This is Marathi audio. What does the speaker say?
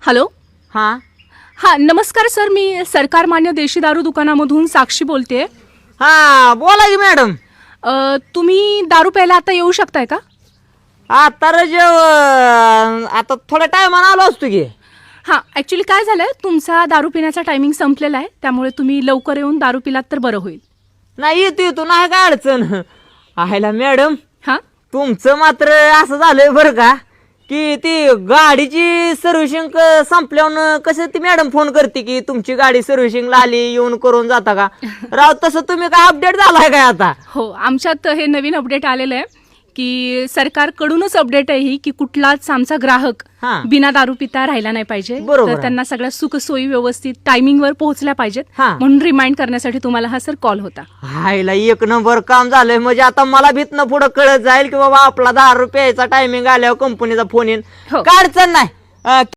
हॅलो. हां हां, नमस्कार सर. मी सरकार मान्य देशी दारू दुकानामधून साक्षी बोलते. हां बोला की मॅडम. तुम्ही दारू प्यायला आता येऊ शकताय का? आता आता थोड्या टायमानं आलो असतो की. हां, ॲक्च्युली काय झालं आहे, तुमचा दारू पिण्याचा टायमिंग संपलेला आहे, त्यामुळे तुम्ही लवकर येऊन दारू पिलात तर बरं होईल. नाही येतो नाही काय अडचण. आयला मॅडम हां. तुमचं मात्र असं झालंय बरं का की ती गाडीची सर्व्हिसिंग संपल्यावर कसं ती मॅडम फोन करते की तुमची गाडी सर्व्हिसिंगला आली, येऊन करून जाता का? राव तसं तुम्ही काय अपडेट झालाय काय आता? हो, आमच्यात हे नवीन अपडेट आलेलं आहे की सरकारकडूनच अपडेट आहे ही की कुठलाच आमचा ग्राहक हां. बिना दारू पिता राहिला नाही पाहिजे. बरोबर तर आहे. त्यांना सगळ्या सुखसोयी व्यवस्थित टायमिंगवर पोहोचल्या पाहिजेत, हां. म्हणून रिमाइंड करण्यासाठी तुम्हाला हा सर कॉल होता. हायला एक नंबर काम झालंय. म्हणजे आता मला भीतनं पुढं कळत जाईल की बाबा आपला 10 रुपयाचा टायमिंग आल्यावर कंपनीचा फोन येईन. हो. काय अडचण नाही.